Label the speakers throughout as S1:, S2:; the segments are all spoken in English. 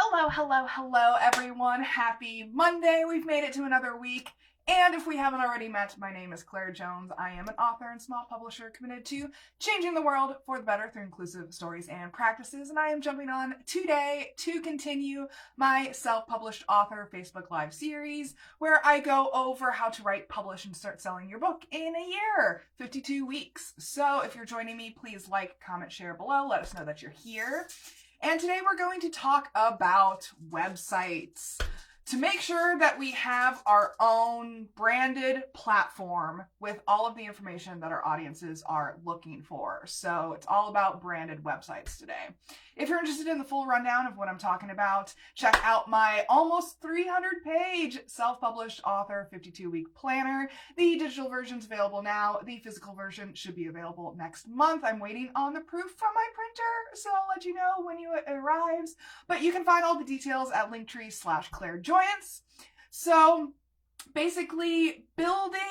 S1: Hello, hello, hello, everyone. Happy Monday. We've made it to another week. And if we haven't already met, my name is Claire Jones. I am an author and small publisher committed to changing the world for the better through inclusive stories and practices. And I am jumping on today to continue my self-published author Facebook Live series, where I go over how to write, publish, and start selling your book in a year, 52 weeks. So if you're joining me, please like, comment, share below. Let us know that you're here. And today we're going to talk about websites to make sure that we have our own branded platform with all of the information that our audiences are looking for. So it's all about branded websites today. If you're interested in the full rundown of what I'm talking about, check out my almost 300-page self-published author 52-week planner. The digital version's available now. The physical version should be available next month. I'm waiting on the proof from my printer, so I'll let you know when it arrives. But you can find all the details at linktr.ee/clairjoyance. So basically, building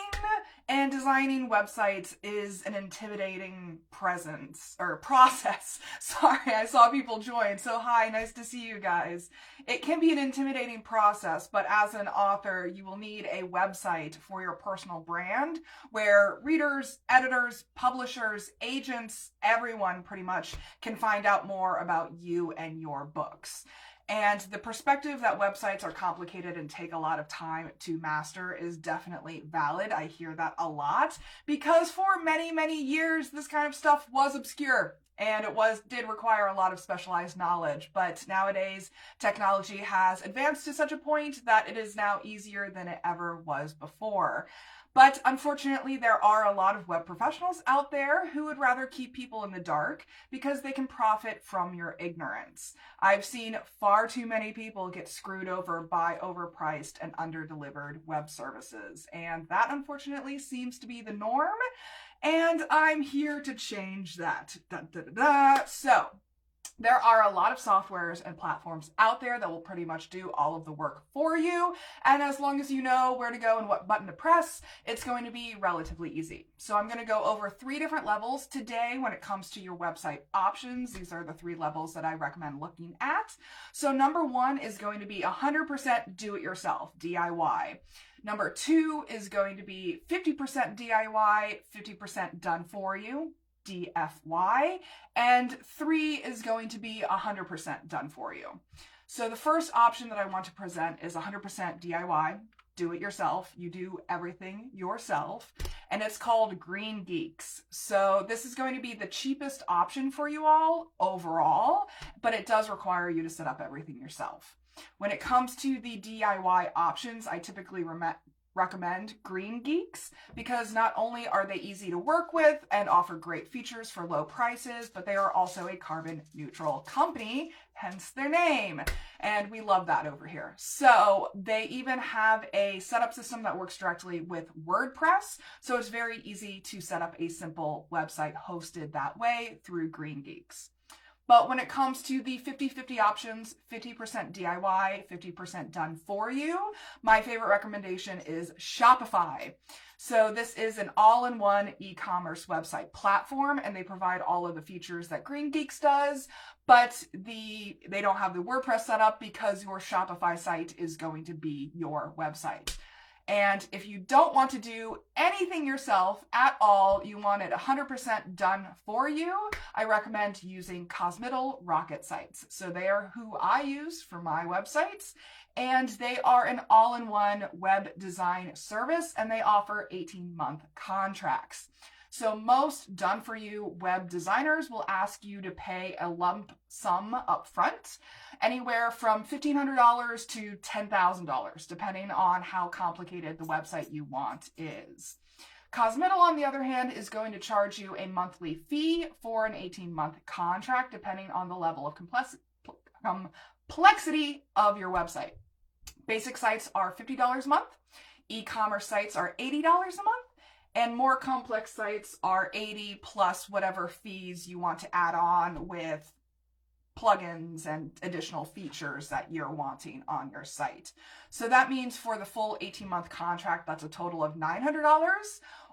S1: and designing websites is an intimidating process. Sorry, I saw people join. So hi, nice to see you guys. It can be an intimidating process, but as an author, you will need a website for your personal brand where readers, editors, publishers, agents, everyone pretty much can find out more about you and your books. And the perspective that websites are complicated and take a lot of time to master is definitely valid. I hear that a lot because for many, many years, this kind of stuff was obscure and it did require a lot of specialized knowledge. But nowadays, technology has advanced to such a point that it is now easier than it ever was before. But unfortunately, there are a lot of web professionals out there who would rather keep people in the dark because they can profit from your ignorance. I've seen far too many people get screwed over by overpriced and underdelivered web services, and that unfortunately seems to be the norm, and I'm here to change that. So, there are a lot of softwares and platforms out there that will pretty much do all of the work for you. And as long as you know where to go and what button to press, it's going to be relatively easy. So I'm going to go over 3 different levels today when it comes to your website options. These are the 3 levels that I recommend looking at. So number 1 is going to be 100% do-it-yourself, DIY. Number 2 is going to be 50% DIY, 50% done for you, DFY, and 3 is going to be 100% done for you. So the first option that I want to present is 100% DIY, do it yourself. You do everything yourself, and it's called Green Geeks. So this is going to be the cheapest option for you all overall, but it does require you to set up everything yourself. When it comes to the DIY options, I typically recommend Green Geeks because not only are they easy to work with and offer great features for low prices, but they are also a carbon neutral company, hence their name. And we love that over here. So they even have a setup system that works directly with WordPress. So it's very easy to set up a simple website hosted that way through Green Geeks. But when it comes to the 50-50 options, 50% DIY, 50% done for you, my favorite recommendation is Shopify. So this is an all-in-one e-commerce website platform, and they provide all of the features that Green Geeks does, but they don't have the WordPress set up because your Shopify site is going to be your website. And if you don't want to do anything yourself at all, you want it 100% done for you, I recommend using Cosmital Rocket Sites. So they are who I use for my websites, and they are an all-in-one web design service, and they offer 18-month contracts. So most done-for-you web designers will ask you to pay a lump sum up front, anywhere from $1,500 to $10,000, depending on how complicated the website you want is. Cosmital, on the other hand, is going to charge you a monthly fee for an 18-month contract, depending on the level of complexity of your website. Basic sites are $50 a month, e-commerce sites are $80 a month, and more complex sites are $80 plus whatever fees you want to add on with plugins and additional features that you're wanting on your site. So that means for the full 18-month contract, that's a total of $900,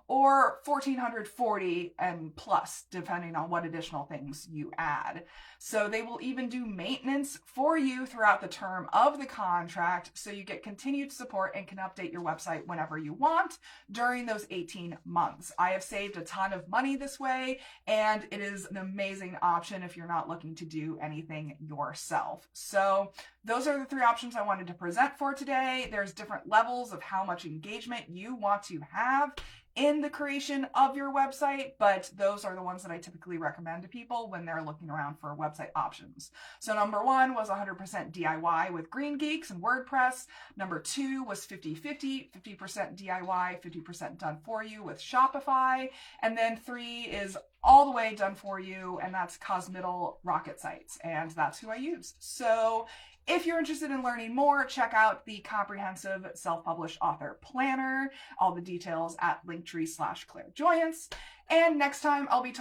S1: or 1,440 and plus, depending on what additional things you add. So they will even do maintenance for you throughout the term of the contract, so you get continued support and can update your website whenever you want during those 18 months. I have saved a ton of money this way, and it is an amazing option if you're not looking to do anything yourself. So those are the three options I wanted to present for today. There's different levels of how much engagement you want to have in the creation of your website, but those are the ones that I typically recommend to people when they're looking around for website options. So number 1 was 100% DIY with Green Geeks and WordPress. Number 2 was 50-50, 50% DIY, 50% done for you with Shopify. And then 3 is all the way done for you, and that's Cosmiddle Rocket Sites, and that's who I use. So if you're interested in learning more, check out the comprehensive self-published author planner. All the details at linktree/clairjoyance. And next time I'll be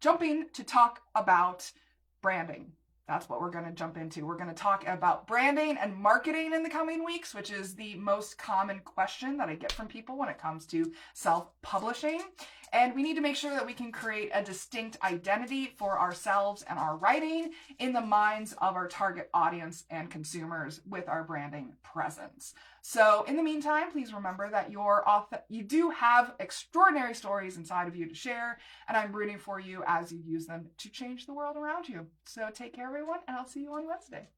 S1: jumping to talk about branding. That's what we're going to jump into. We're going to talk about branding and marketing in the coming weeks, which is the most common question that I get from people when it comes to self-publishing. And we need to make sure that we can create a distinct identity for ourselves and our writing in the minds of our target audience and consumers with our branding presence. So in the meantime, please remember that you do have extraordinary stories inside of you to share, and I'm rooting for you as you use them to change the world around you. So take care, everyone, and I'll see you on Wednesday.